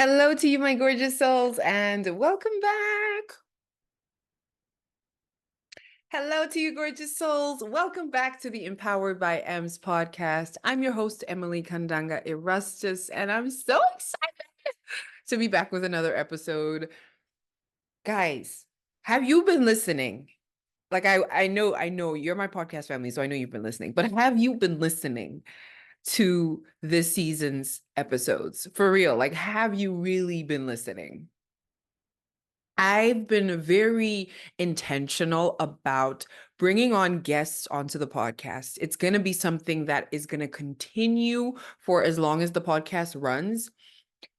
Hello to you, my gorgeous souls, and welcome back. Hello to you, gorgeous souls. Welcome back to the Empowered by Ems podcast. I'm your host, Emily Kandanga Erastus, and I'm so excited to be back with another episode. Guys, have you been listening? Like I know you're my podcast family, so I know you've been listening, but have you been listening to this season's episodes? For real, like have you really been listening? I've been very intentional about bringing on guests onto the podcast. It's going to be something that is going to continue for as long as the podcast runs.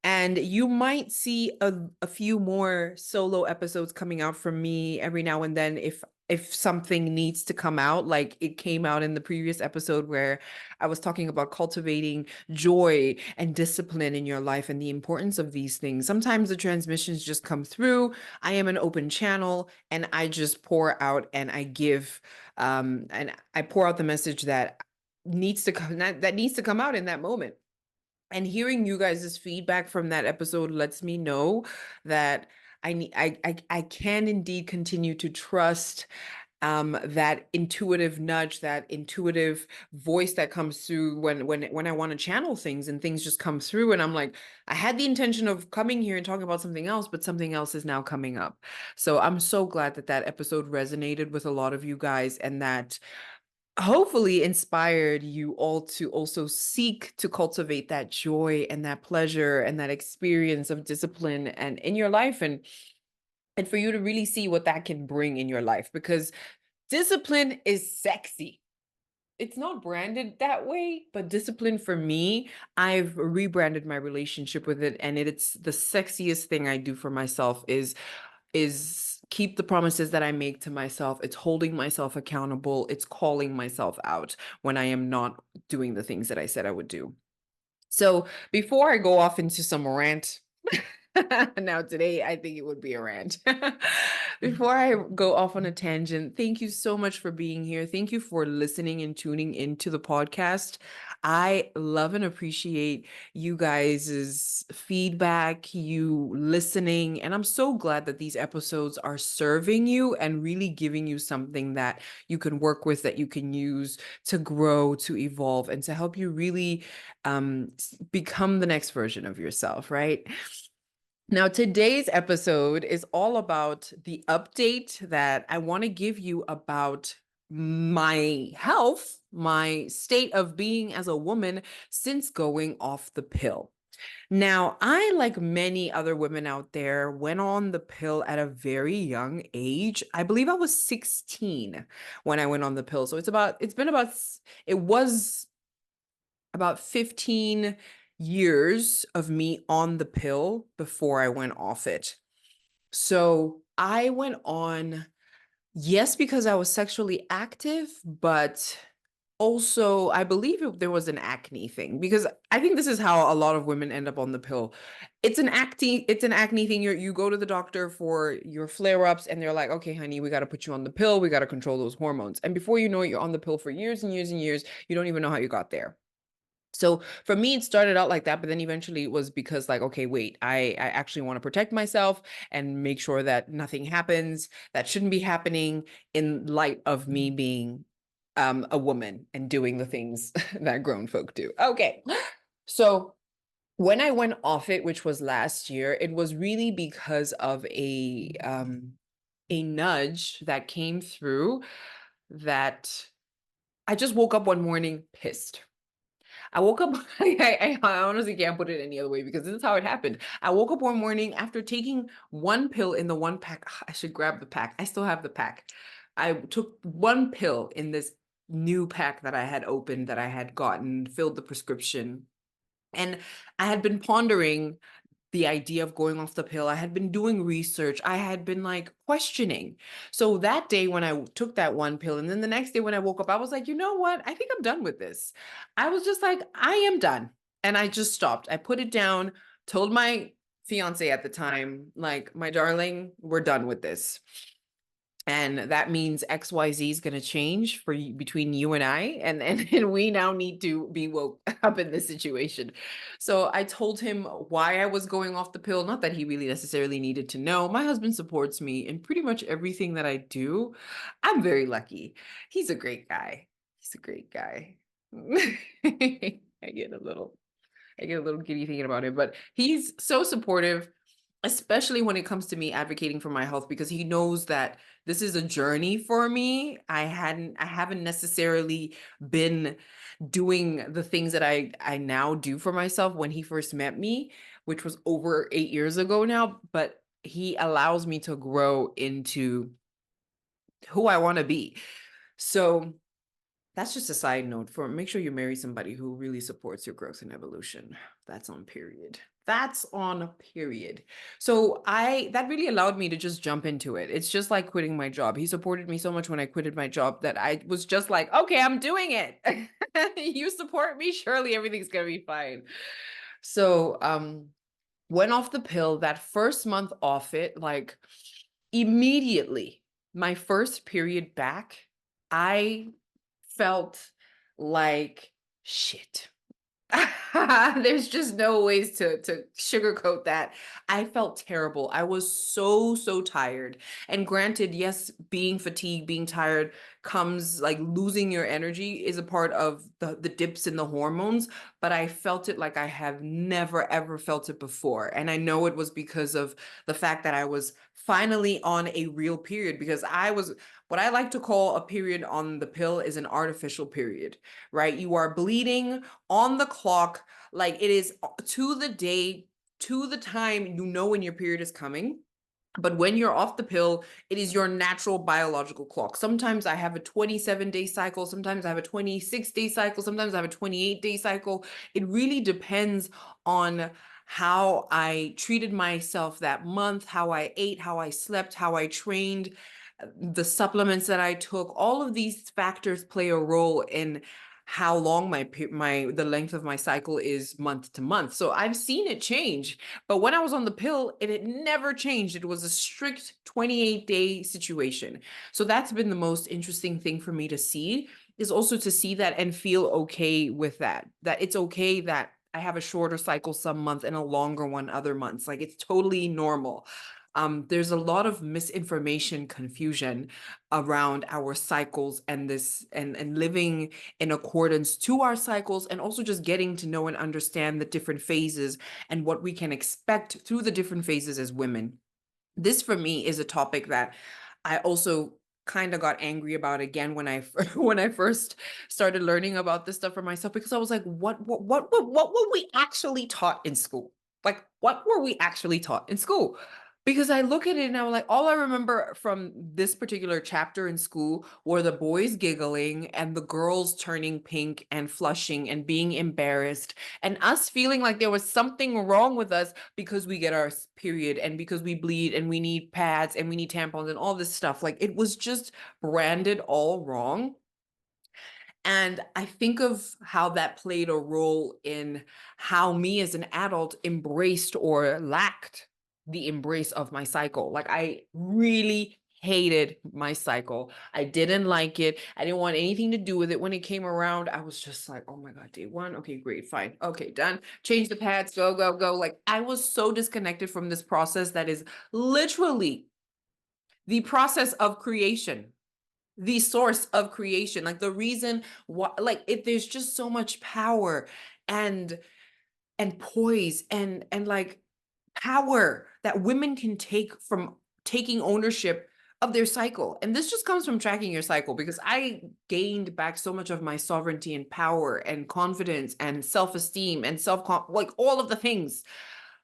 And you might see a few more solo episodes coming out from me every now and then if something needs to come out, like it came out in the previous episode where I was talking about cultivating joy and discipline in your life and the importance of these things. Sometimes the transmissions just come through. I am an open channel and I just pour out and I give and I pour out the message that needs to come that needs to come out in that moment. And hearing you guys' feedback from that episode lets me know that I can indeed continue to trust that intuitive nudge, that intuitive voice that comes through when I want to channel things and things just come through. And I'm like, I had the intention of coming here and talking about something else, but something else is now coming up. So I'm so glad that that episode resonated with a lot of you guys and that hopefully inspired you all to also seek to cultivate that joy and that pleasure and that experience of discipline and in your life and for you to really see what that can bring in your life, because discipline is sexy. It's not branded that way, but discipline for me, I've rebranded my relationship with it, and it's the sexiest thing I do for myself is keep the promises that I make to myself. It's holding myself accountable. It's calling myself out when I am not doing the things that I said I would do. So before I go off into some rant, now today I think it would be a rant. Before I go off on a tangent, thank you so much for being here. Thank you for listening and tuning into the podcast. I love and appreciate you guys' feedback, you listening, and I'm so glad that these episodes are serving you and really giving you something that you can work with, that you can use to grow, to evolve, and to help you really become the next version of yourself, right? Now, today's episode is all about the update that I want to give you about my health, my state of being as a woman since going off the pill. Now, I, like many other women out there, went on the pill at a very young age. I believe I was 16 when I went on the pill. So it was about 15 years of me on the pill before I went off it. So I went on, yes, because I was sexually active, but also I believe there was an acne thing, because I think this is how a lot of women end up on the pill. It's an acne thing. You go to the doctor for your flare-ups and they're like, okay, honey, we got to put you on the pill. We got to control those hormones. And before you know it, you're on the pill for years and years and years. You don't even know how you got there. So for me, it started out like that, but then eventually it was because like, okay, wait, I actually want to protect myself and make sure that nothing happens that shouldn't be happening in light of me being a woman and doing the things that grown folk do. Okay. So when I went off it, which was last year, it was really because of a nudge that came through that I just woke up one morning pissed. I woke up, I honestly can't put it any other way because this is how it happened. I woke up one morning after taking one pill in the one pack. I should grab the pack. I still have the pack. I took one pill in this new pack that I had opened, that I had gotten, filled the prescription. And I had been pondering the idea of going off the pill. I had been doing research. I had been like questioning. So that day when I took that one pill, and then the next day when I woke up, I was like, you know what? I think I'm done with this. I was just like, I am done. And I just stopped. I put it down, told my fiance at the time, like, my darling, we're done with this. And that means XYZ is going to change for you, between you and I, and we now need to be woke up in this situation. So I told him why I was going off the pill. Not that he really necessarily needed to know. My husband supports me in pretty much everything that I do. I'm very lucky. He's a great guy. He's a great guy. I get a little giddy thinking about it, but he's so supportive, especially when it comes to me advocating for my health, because he knows that this is a journey for me. I haven't necessarily been doing the things that I now do for myself when he first met me, which was over 8 years ago now, but he allows me to grow into who I want to be. So that's just a side note. For make sure you marry somebody who really supports your growth and evolution. That's on period. That's on period. So that really allowed me to just jump into it. It's just like quitting my job. He supported me so much when I quitted my job that I was just like, okay, I'm doing it. You support me, surely everything's gonna be fine. So went off the pill. That first month off it, like immediately, my first period back, I felt like shit. There's just no ways to sugarcoat that. I felt terrible. I was so tired. And granted, yes, being fatigued, being tired comes, like, losing your energy is a part of the dips in the hormones, but I felt it like I have never ever felt it before. And I know it was because of the fact that I was finally on a real period, because I was what I like to call a period on the pill is an artificial period, right? You are bleeding on the clock, like it is to the day, to the time you know when your period is coming. But when you're off the pill, it is your natural biological clock. Sometimes I have a 27-day cycle. Sometimes I have a 26-day cycle. Sometimes I have a 28-day cycle. It really depends on how I treated myself that month, how I ate, how I slept, how I trained, the supplements that I took. All of these factors play a role in how long the length of my cycle is month to month. So I've seen it change, but when I was on the pill, it never changed. It was a strict 28-day situation. So that's been the most interesting thing for me to see, is also to see that and feel okay with that it's okay that I have a shorter cycle some months and a longer one other months. Like, it's totally normal. There's a lot of misinformation, confusion around our cycles and this and living in accordance to our cycles, and also just getting to know and understand the different phases and what we can expect through the different phases as women. This for me is a topic that I also kind of got angry about again when I when I first started learning about this stuff for myself, because I was like, what were we actually taught in school? Like, what were we actually taught in school? Because I look at it and I'm like, all I remember from this particular chapter in school were the boys giggling and the girls turning pink and flushing and being embarrassed, and us feeling like there was something wrong with us because we get our period and because we bleed and we need pads and we need tampons and all this stuff. Like, it was just branded all wrong. And I think of how that played a role in how me as an adult embraced or lacked the embrace of my cycle. Like, I really hated my cycle. I didn't like it. I didn't want anything to do with it. When it came around, I was just like, oh my God, day one. Okay, great, fine. Okay, done. Change the pads, go, go, go. Like, I was so disconnected from this process that is literally the process of creation, the source of creation, like the reason why, like, if there's just so much power and poise and like power that women can take from taking ownership of their cycle. And this just comes from tracking your cycle, because I gained back so much of my sovereignty and power and confidence and self-esteem and like all of the things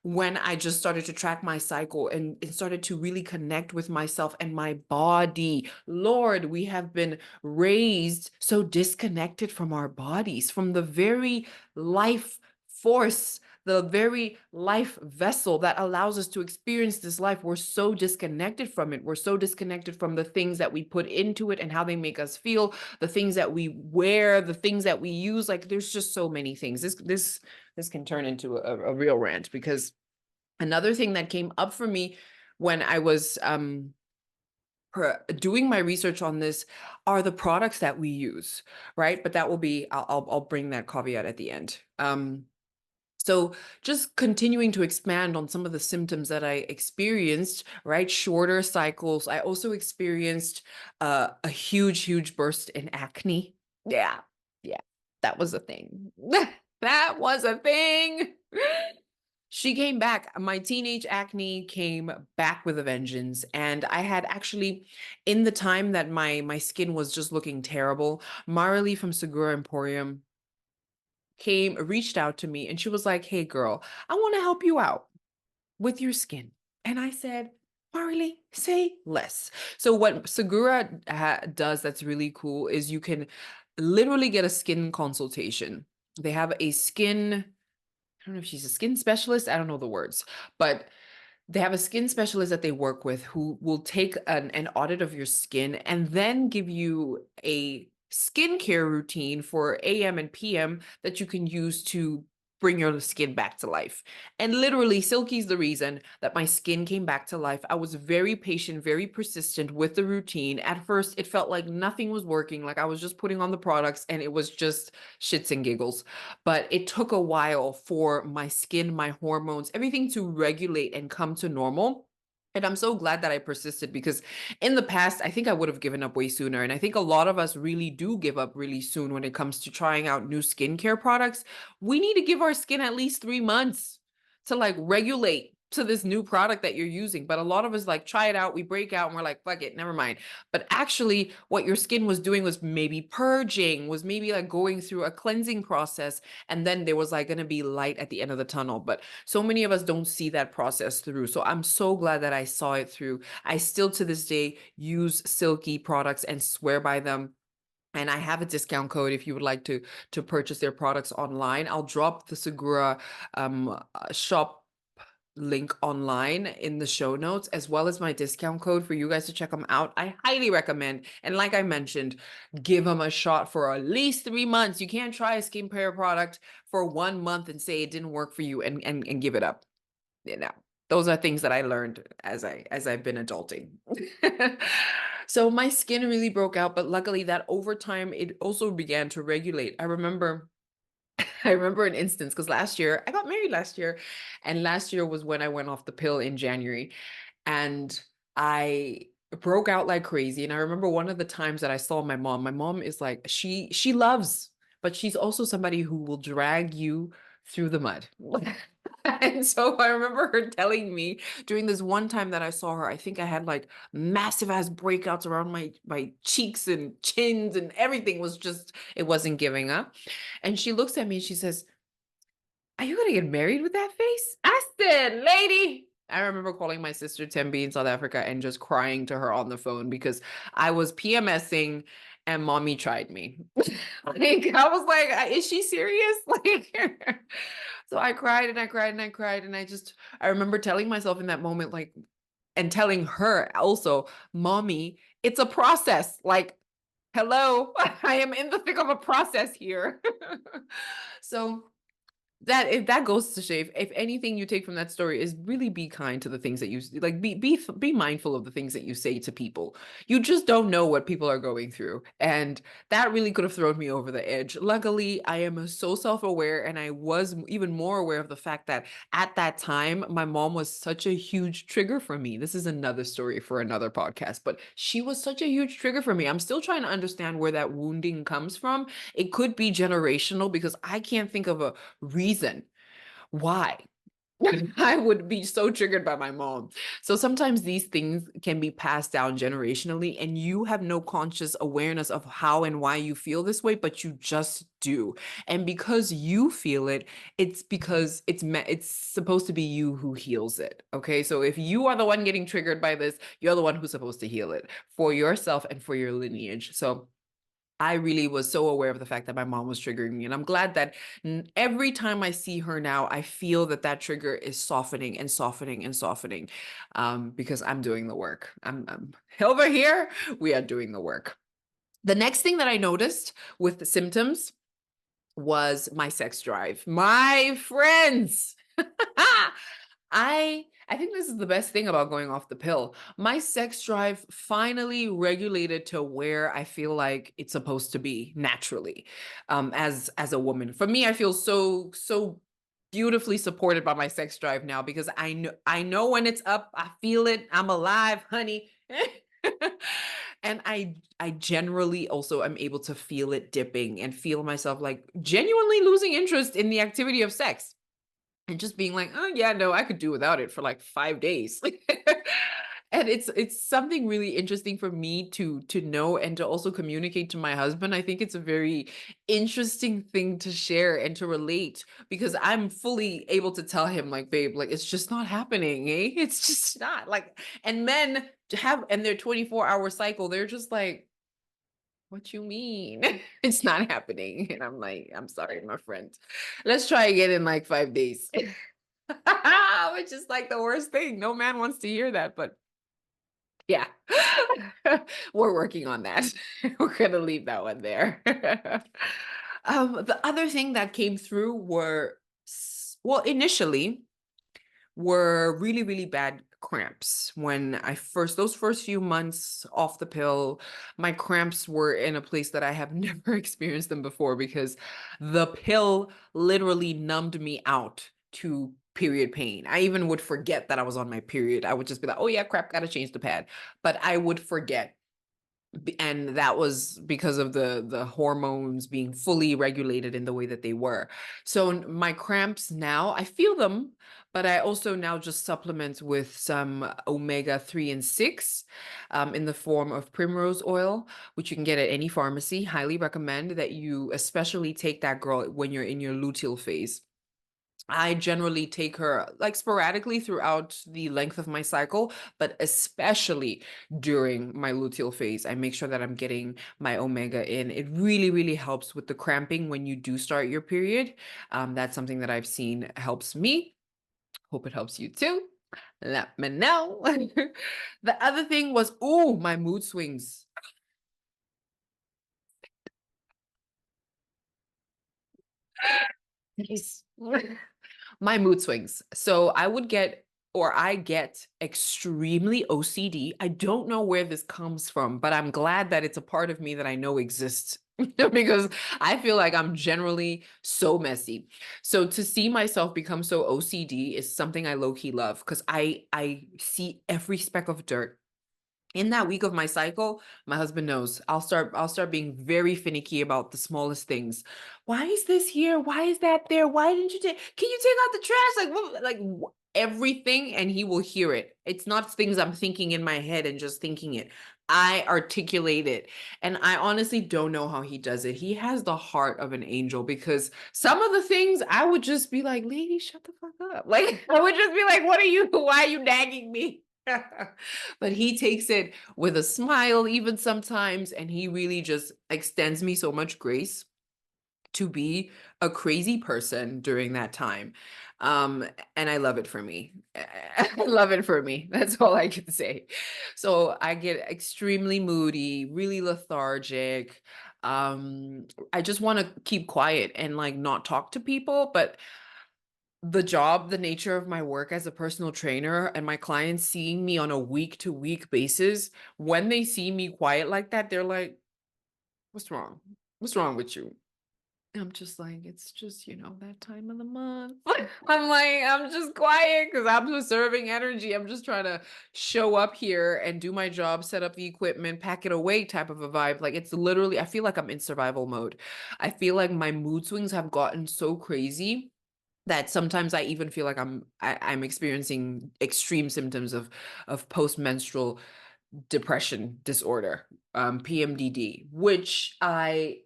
when I just started to track my cycle and it started to really connect with myself and my body. Lord, we have been raised so disconnected from our bodies, from the very life force, the very life vessel that allows us to experience this life. We're so disconnected from it. We're so disconnected from the things that we put into it and how they make us feel, the things that we wear, the things that we use. Like, there's just so many things. This can turn into a real rant, because another thing that came up for me when I was doing my research on this are the products that we use, right? But that will be, I'll bring that caveat at the end. So just continuing to expand on some of the symptoms that I experienced, right? Shorter cycles. I also experienced a huge burst in acne. Yeah, yeah, that was a thing. That was a thing. She came back. My teenage acne came back with a vengeance. And I had actually, in the time that my skin was just looking terrible, Marilee from Segura Emporium reached out to me and she was like, "Hey girl, I want to help you out with your skin." And I said, "Marley, say less." So what Segura does that's really cool is you can literally get a skin consultation. They have a skin, I don't know if she's a skin specialist, I don't know the words, but they have a skin specialist that they work with who will take an audit of your skin and then give you a skincare routine for AM and PM that you can use to bring your skin back to life. And literally, Silky's the reason that my skin came back to life. I was very patient, very persistent with the routine. At first, it felt like nothing was working, like I was just putting on the products and it was just shits and giggles. But it took a while for my skin, my hormones, everything to regulate and come to normal. And I'm so glad that I persisted because in the past, I think I would have given up way sooner. And I think a lot of us really do give up really soon when it comes to trying out new skincare products. We need to give our skin at least 3 months to like regulate to this new product that you're using. But a lot of us like try it out, we break out and we're like, fuck it, never mind. But actually, what your skin was doing was maybe purging, was maybe like going through a cleansing process. And then there was like going to be light at the end of the tunnel. But so many of us don't see that process through. So I'm so glad that I saw it through. I still to this day use Silky products and swear by them. And I have a discount code if you would like to purchase their products online. I'll drop the Segura shop link online in the show notes, as well as my discount code for you guys to check them out. I highly recommend. And like I mentioned, give them a shot for at least 3 months. You can't try a skincare product for 1 month and say it didn't work for you and give it up. You know, those are things that I learned as I've been adulting. So my skin really broke out, but luckily that over time it also began to regulate. I remember an instance because last year I got married last year, and last year was when I went off the pill in January, and I broke out like crazy. And I remember one of the times that I saw my mom. My mom is like she loves, but she's also somebody who will drag you through the mud. And so I remember her telling me during this one time that I saw her, I think I had like massive ass breakouts around my cheeks and chins, and everything was just, it wasn't giving up. And she looks at me and she says, "Are you gonna get married with that face?" I said, "Lady." I remember calling my sister Tembi in South Africa and just crying to her on the phone because I was PMSing and mommy tried me. Like, I was like, "Is she serious?" Like, so I cried and I cried and I cried. And I remember telling myself in that moment, like, and telling her also, "Mommy, it's a process. Like, hello, I am in the thick of a process here." So that goes to say, if anything you take from that story is really be kind to the things that you like, be mindful of the things that you say to people. You just don't know what people are going through, and that really could have thrown me over the edge. Luckily, I am so self-aware, and I was even more aware of the fact that at that time my mom was such a huge trigger for me. This is another story for another podcast, but she was such a huge trigger for me. I'm still trying to understand where that wounding comes from. It could be generational because I can't think of a reason why I would be so triggered by my mom. So sometimes these things can be passed down generationally, and you have no conscious awareness of how and why you feel this way, but you just do. And because you feel it, it's because it's supposed to be you who heals it. Okay. So if you are the one getting triggered by this, you're the one who's supposed to heal it for yourself and for your lineage. So I really was so aware of the fact that my mom was triggering me. And I'm glad that every time I see her now, I feel that that trigger is softening and softening and softening, because I'm doing the work. I'm over here. We are doing the work. The next thing that I noticed with the symptoms was my sex drive. My friends. I think this is the best thing about going off the pill. My sex drive finally regulated to where I feel like it's supposed to be naturally, as a woman. For me, I feel so beautifully supported by my sex drive now because I know when it's up. I feel it. I'm alive, honey. And I generally also am able to feel it dipping and feel myself like genuinely losing interest in the activity of sex and just being like, oh yeah, no, I could do without it for like 5 days. And it's something really interesting for me to know and to also communicate to my husband. I think it's a very interesting thing to share and to relate because I'm fully able to tell him like, babe, like it's just not happening, eh? It's just not like, and men have and their 24-hour cycle, they're just like, what you mean? It's not happening. And I'm like, I'm sorry, my friend. Let's try again in like 5 days. Which is like the worst thing. No man wants to hear that, but yeah. We're working on that. We're gonna leave that one there. The other thing that came through were well, initially were really, really bad cramps. When those first few months off the pill, my cramps were in a place that I have never experienced them before because the pill literally numbed me out to period pain. I even would forget that I was on my period. I would just be like, oh yeah, crap, gotta change the pad. But I would forget, and that was because of the hormones being fully regulated in the way that they were. So my cramps now, I feel them, but I also now just supplement with some omega-3 and 6 in the form of primrose oil, which you can get at any pharmacy. Highly recommend that you especially take that, girl, when you're in your luteal phase. I generally take her like sporadically throughout the length of my cycle, but especially during my luteal phase. I make sure that I'm getting my omega in. It really, really helps with the cramping when you do start your period. That's something that I've seen helps me. Hope it helps you too. Let me know. The other thing was, oh, my mood swings. Yes. My mood swings. So I get extremely OCD. I don't know where this comes from, but I'm glad that it's a part of me that I know exists because I feel like I'm generally so messy. So to see myself become so OCD is something I low key love because I see every speck of dirt in that week of my cycle. My husband knows I'll start being very finicky about the smallest things. Why is this here? Why is that there? Why didn't you take, can you take out the trash? Like what, everything, and he will hear it. It's not things I'm thinking in my head and just thinking it. I articulate it. And I honestly don't know how he does it. He has the heart of an angel because some of the things I would just be like, lady, shut the fuck up. Like I would just be like, what are you, why are you nagging me? But he takes it with a smile, even sometimes, and he really just extends me so much grace to be a crazy person during that time. Um, and I love it for me. I love it for me. That's all I can say. So I get extremely moody, really lethargic. Um, I just want to keep quiet and like not talk to people, but the nature of my work as a personal trainer and my clients seeing me on a week to week basis, when they see me quiet like that, they're like, what's wrong? What's wrong with you? I'm just like, it's just, that time of the month. I'm like, I'm just quiet because I'm preserving energy. I'm just trying to show up here and do my job, set up the equipment, pack it away type of a vibe. Like, it's literally, I feel like I'm in survival mode. I feel like my mood swings have gotten so crazy that sometimes I even feel like I'm experiencing extreme symptoms of postmenstrual depression disorder, PMDD, which I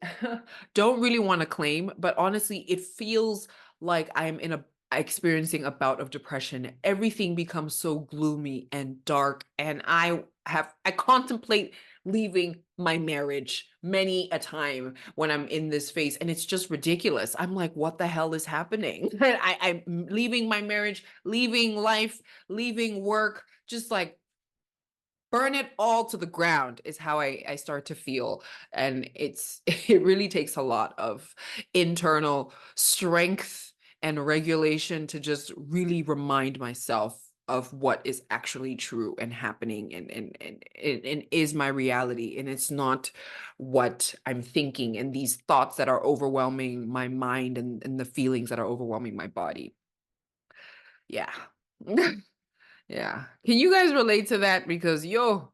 don't really want to claim, but honestly, it feels like I'm in a experiencing a bout of depression. Everything becomes so gloomy and dark, and I contemplate leaving my marriage many a time when I'm in this phase, and it's just ridiculous. I'm like, what the hell is happening? I'm leaving my marriage, leaving life, leaving work, just like burn it all to the ground is how I start to feel. And it really takes a lot of internal strength and regulation to just really remind myself of what is actually true and happening and is my reality, and it's not what I'm thinking and these thoughts that are overwhelming my mind and the feelings that are overwhelming my body. Yeah. Yeah. Can you guys relate to that? Because yo.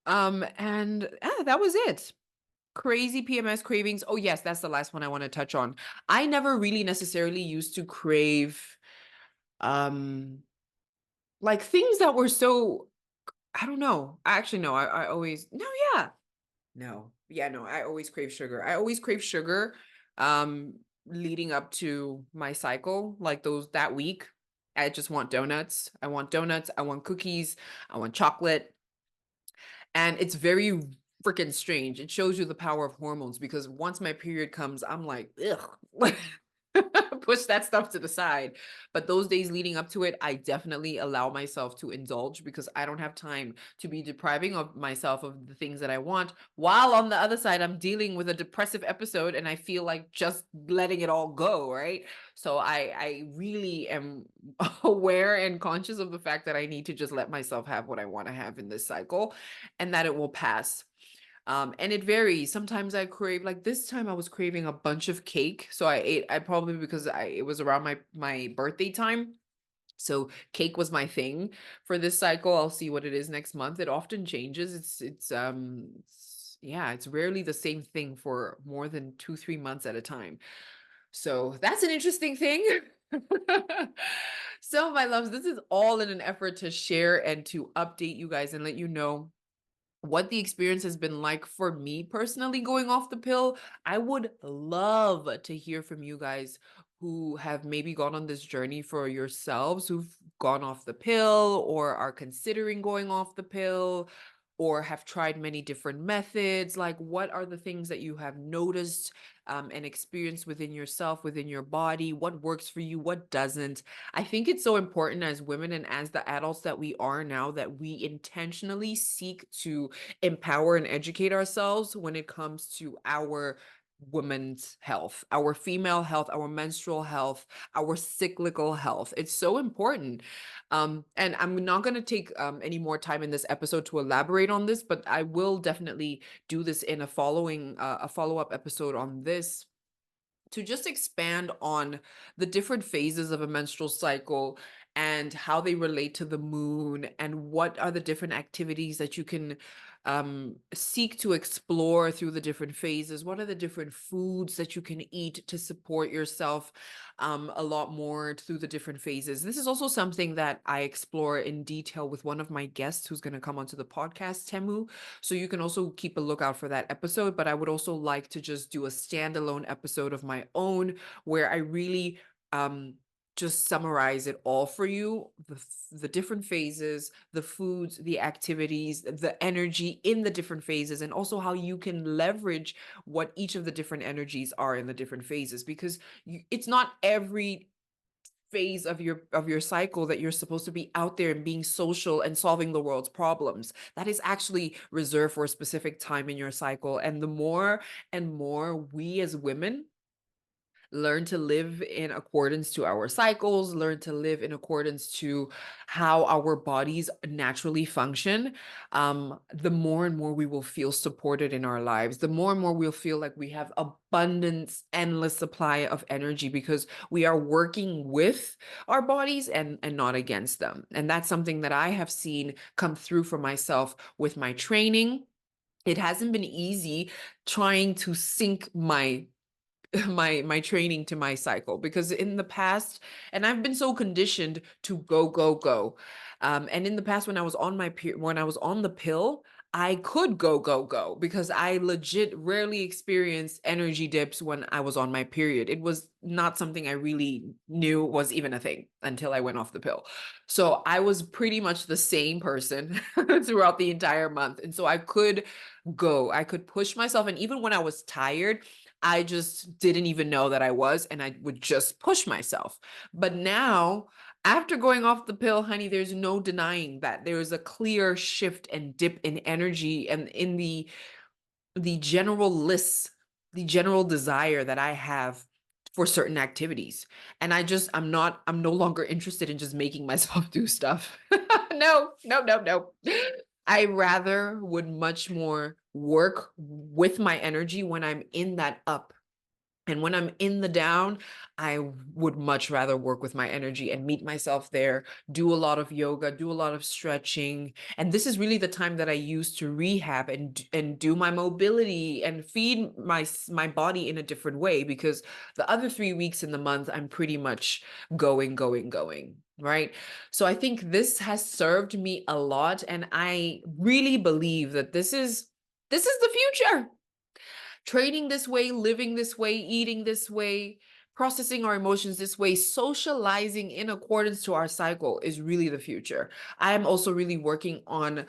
And that was it. Crazy PMS cravings. Oh, yes, that's the last one I want to touch on. I never really necessarily used to crave um like things that were so, I don't know. Actually, no, I always, no, yeah. No. Yeah, no, I always crave sugar. I always crave sugar um leading up to my cycle, like those that week. I just want donuts. I want donuts. I want cookies. I want chocolate. And it's very freaking strange. It shows you the power of hormones because once my period comes, I'm like, ugh, push that stuff to the side. But those days leading up to it, I definitely allow myself to indulge because I don't have time to be depriving of myself of the things that I want. While on the other side, I'm dealing with a depressive episode and I feel like just letting it all go, right? So I really am aware and conscious of the fact that I need to just let myself have what I want to have in this cycle and that it will pass. And it varies. Sometimes I crave, like this time I was craving a bunch of cake. So I probably because it was around my birthday time. So cake was my thing for this cycle. I'll see what it is next month. It often changes. Yeah, it's rarely the same thing for more than 2-3 months at a time. So that's an interesting thing. So my loves, this is all in an effort to share and to update you guys and let you know what the experience has been like for me personally going off the pill. I would love to hear from you guys who have maybe gone on this journey for yourselves, who've gone off the pill or are considering going off the pill or have tried many different methods. Like, what are the things that you have noticed and experienced within yourself, within your body? What works for you? What doesn't? I think it's so important as women and as the adults that we are now that we intentionally seek to empower and educate ourselves when it comes to our women's health, our female health, our menstrual health, our cyclical health. It's so important. And I'm not going to take any more time in this episode to elaborate on this, but I will definitely do this in a follow-up episode on this to just expand on the different phases of a menstrual cycle and how they relate to the moon and what are the different activities that you can seek to explore through the different phases. What are the different foods that you can eat to support yourself a lot more through the different phases? This is also something that I explore in detail with one of my guests who's going to come onto the podcast, Temu. So you can also keep a lookout for that episode. But I would also like to just do a standalone episode of my own where I really just summarize it all for you, the different phases, the foods, the activities, the energy in the different phases, and also how you can leverage what each of the different energies are in the different phases, because it's not every phase of your cycle that you're supposed to be out there and being social and solving the world's problems. That is actually reserved for a specific time in your cycle. And the more and more we as women learn to live in accordance to our cycles, learn to live in accordance to how our bodies naturally function, the more and more we will feel supported in our lives, the more and more we'll feel like we have abundance, endless supply of energy because we are working with our bodies and not against them. And that's something that I have seen come through for myself with my training. It hasn't been easy trying to sync my training to my cycle, because in the past, and I've been so conditioned to go, and in the past when I was on when I was on the pill, I could go because I legit rarely experienced energy dips when I was on my period. It was not something I really knew was even a thing until I went off the pill. So I was pretty much the same person throughout the entire month, and so I could push myself, and even when I was tired, I just didn't even know that I was, and I would just push myself. But now, after going off the pill, honey, there's no denying that there is a clear shift and dip in energy and in the general desire that I have for certain activities. And I'm no longer interested in just making myself do stuff. No, no, no, no. I rather would much more work with my energy when I'm in that up. And when I'm in the down, I would much rather work with my energy and meet myself there, do a lot of yoga, do a lot of stretching. And this is really the time that I use to rehab and do my mobility and feed my body in a different way, because the other 3 weeks in the month, I'm pretty much going, going, going. Right. So I think this has served me a lot. And I really believe that this is the future. Training this way, living this way, eating this way, processing our emotions this way, socializing in accordance to our cycle is really the future. I am also really working on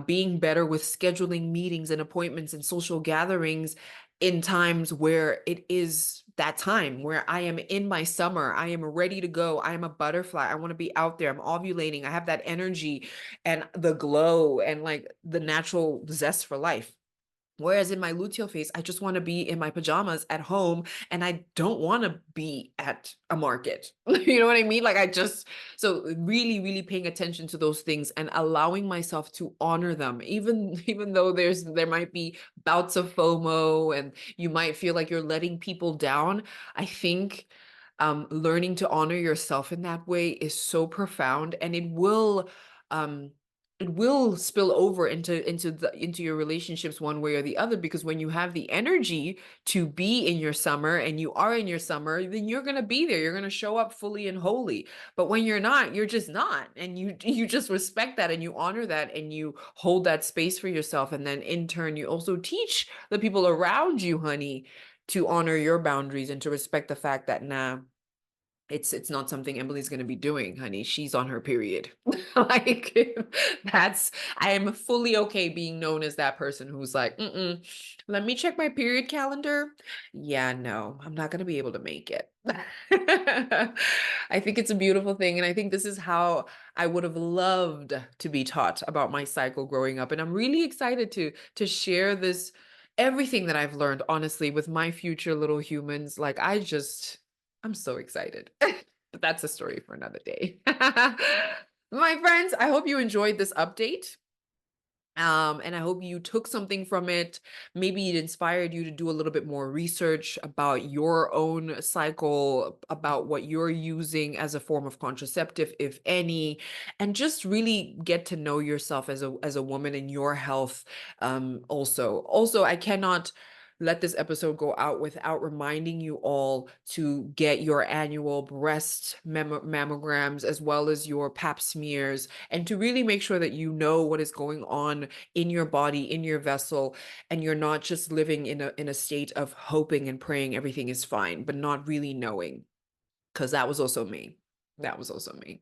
being better with scheduling meetings and appointments and social gatherings in times where it is that time where I am in my summer. I am ready to go. I am a butterfly. I want to be out there. I'm ovulating. I have that energy and the glow and like the natural zest for life. Whereas in my luteal phase, I just want to be in my pajamas at home and I don't want to be at a market. You know what I mean? Like so really, really paying attention to those things and allowing myself to honor them, even though there might be bouts of FOMO and you might feel like you're letting people down. I think learning to honor yourself in that way is so profound, and um, it will spill over into your relationships one way or the other, because when you have the energy to be in your summer and you are in your summer, then you're going to be there, you're going to show up fully and wholly. But when you're not, you're just not, and you just respect that and you honor that and you hold that space for yourself, and then in turn you also teach the people around you, honey, to honor your boundaries and to respect the fact that it's not something Emily's going to be doing, honey. She's on her period. Like I am fully okay being known as that person who's like, let me check my period calendar. Yeah, no, I'm not going to be able to make it. I think it's a beautiful thing. And I think this is how I would have loved to be taught about my cycle growing up. And I'm really excited to share everything that I've learned, honestly, with my future little humans. Like I'm so excited. But that's a story for another day. My friends, I hope you enjoyed this update. And I hope you took something from it. Maybe it inspired you to do a little bit more research about your own cycle, about what you're using as a form of contraceptive, if any, and just really get to know yourself as a woman and your health. Also, I cannot let this episode go out without reminding you all to get your annual breast mammograms as well as your pap smears, and to really make sure that you know what is going on in your body, in your vessel, and you're not just living in a state of hoping and praying everything is fine, but not really knowing, because that was also me. That was also me.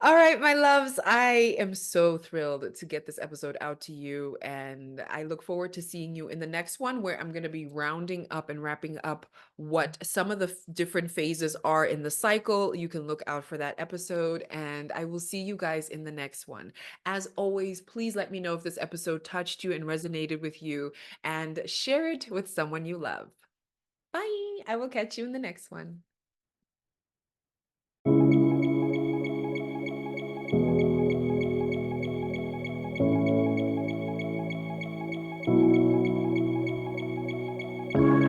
All right, my loves, I am so thrilled to get this episode out to you. And I look forward to seeing you in the next one, where I'm going to be rounding up and wrapping up what some of the different phases are in the cycle. You can look out for that episode, and I will see you guys in the next one. As always, please let me know if this episode touched you and resonated with you, and share it with someone you love. Bye. I will catch you in the next one.